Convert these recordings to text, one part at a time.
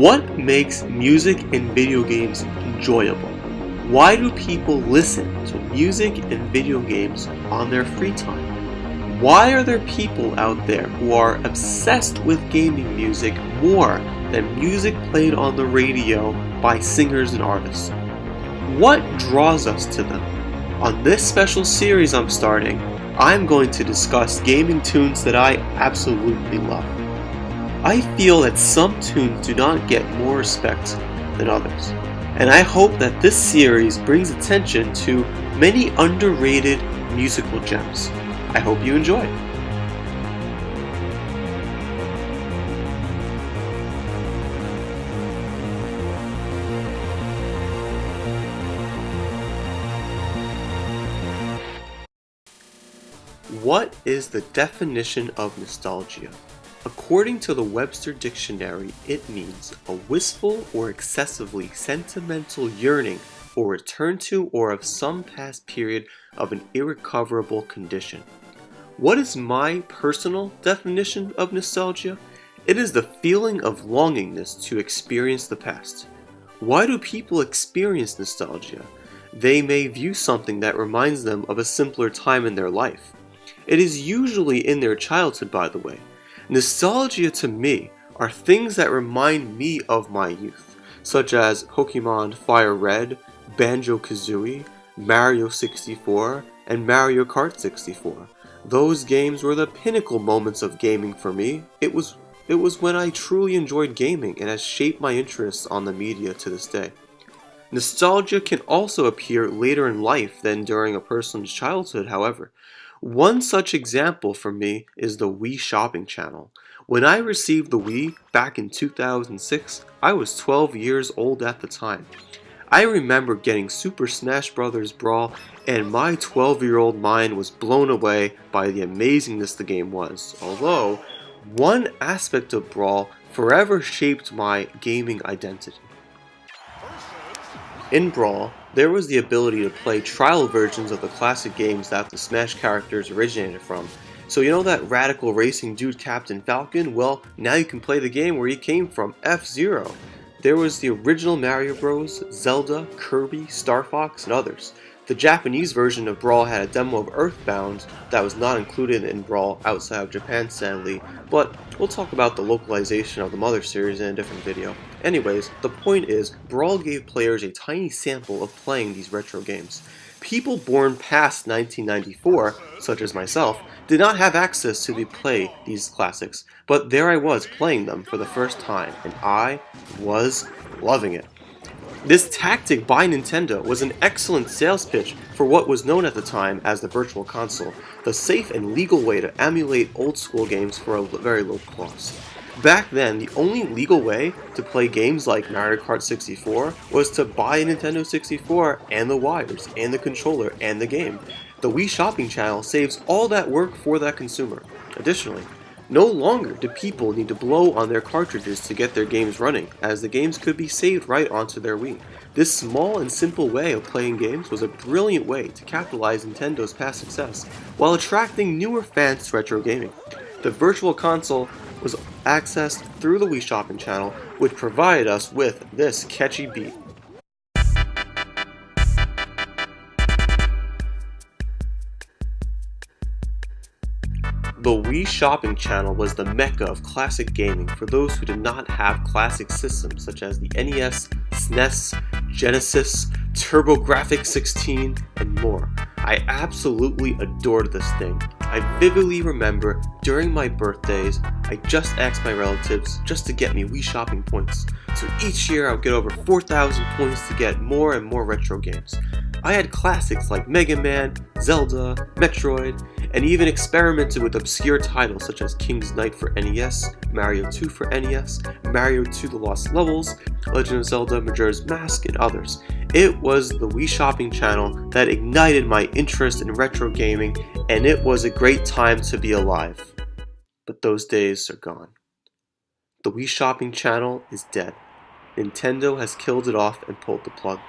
What makes music and video games enjoyable? Why do people listen to music and video games on their free time? Why are there people out there who are obsessed with gaming music more than music played on the radio by singers and artists? What draws us to them? On this special series I'm starting, I'm going to discuss gaming tunes that I absolutely love. I feel that some tunes do not get more respect than others, and I hope that this series brings attention to many underrated musical gems. I hope you enjoy. What is the definition of nostalgia? According to the Webster Dictionary, it means a wistful or excessively sentimental yearning for return to or of some past period of an irrecoverable condition. What is my personal definition of nostalgia? It is the feeling of longingness to experience the past. Why do people experience nostalgia? They may view something that reminds them of a simpler time in their life. It is usually in their childhood, by the way. Nostalgia to me are things that remind me of my youth, such as Pokemon Fire Red, Banjo-Kazooie, Mario 64, and Mario Kart 64. Those games were the pinnacle moments of gaming for me. It was when I truly enjoyed gaming and has shaped my interests on the media to this day. Nostalgia can also appear later in life than during a person's childhood, however. One such example for me is the Wii Shopping Channel. When I received the Wii back in 2006, I was 12 years old at the time. I remember getting Super Smash Bros. Brawl, and my 12-year-old mind was blown away by the amazingness the game was, although one aspect of Brawl forever shaped my gaming identity. In Brawl, there was the ability to play trial versions of the classic games that the Smash characters originated from. So you know that radical racing dude Captain Falcon? Well, now you can play the game where he came from, F-Zero. There was the original Mario Bros, Zelda, Kirby, Star Fox, and others. The Japanese version of Brawl had a demo of Earthbound that was not included in Brawl outside of Japan, sadly, but we'll talk about the localization of the Mother series in a different video. Anyways, the point is, Brawl gave players a tiny sample of playing these retro games. People born past 1994, such as myself, did not have access to play these classics, but there I was playing them for the first time, and I was loving it. This tactic by Nintendo was an excellent sales pitch for what was known at the time as the Virtual Console, the safe and legal way to emulate old school games for a very low cost. Back then, the only legal way to play games like Mario Kart 64 was to buy a Nintendo 64 and the wires, and the controller, and the game. The Wii Shopping Channel saves all that work for that consumer. Additionally, no longer do people need to blow on their cartridges to get their games running, as the games could be saved right onto their Wii. This small and simple way of playing games was a brilliant way to capitalize Nintendo's past success, while attracting newer fans to retro gaming. The Virtual Console was accessed through the Wii Shopping Channel, which provided us with this catchy beat. The Wii Shopping Channel was the mecca of classic gaming for those who did not have classic systems such as the NES, SNES, Genesis, TurboGrafx-16, and more. I absolutely adored this thing. I vividly remember during my birthdays, I just asked my relatives just to get me Wii Shopping points. So each year I would get over 4,000 points to get more and more retro games. I had classics like Mega Man, Zelda, Metroid, and even experimented with obscure titles such as King's Knight for NES, Mario 2 for NES, Mario 2 The Lost Levels, Legend of Zelda Majora's Mask, and others. It was the Wii Shopping Channel that ignited my interest in retro gaming, and it was a great time to be alive. But those days are gone. The Wii Shopping Channel is dead. Nintendo has killed it off and pulled the plug.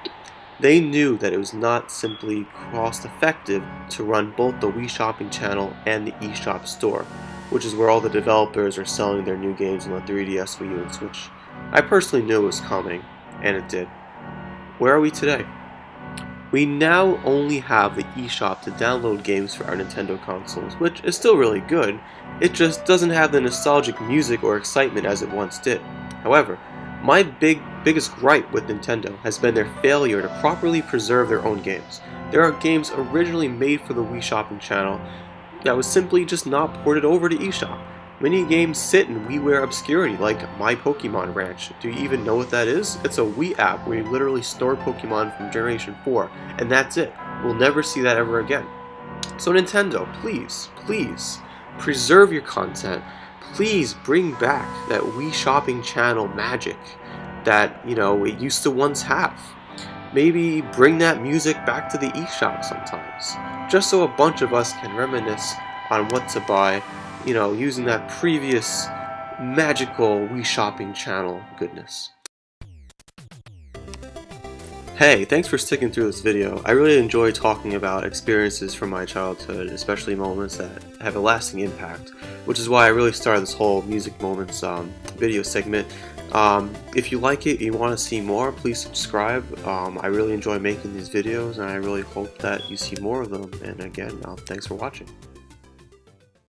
They knew that it was not simply cost-effective to run both the Wii Shopping Channel and the eShop store, which is where all the developers are selling their new games on the 3DS, Wii U, and Switch. I personally knew it was coming, and it did. Where are we today? We now only have the eShop to download games for our Nintendo consoles, which is still really good. It just doesn't have the nostalgic music or excitement as it once did. However, my biggest gripe with Nintendo has been their failure to properly preserve their own games. There are games originally made for the Wii Shopping Channel that was simply just not ported over to eShop. Many games sit in WiiWare obscurity, like My Pokemon Ranch. Do you even know what that is? It's a Wii app where you literally store Pokemon from Generation 4, and that's it. We'll never see that ever again. So Nintendo, please, preserve your content. Please bring back that Wii Shopping Channel magic that, it used to once have. Maybe bring that music back to the eShop sometimes, just so a bunch of us can reminisce on what to buy, using that previous magical Wii Shopping Channel goodness. Hey, thanks for sticking through this video. I really enjoy talking about experiences from my childhood, especially moments that have a lasting impact, which is why I really started this whole Music Moments video segment. If you like it, you want to see more, please subscribe. I really enjoy making these videos, and I really hope that you see more of them. And again, thanks for watching.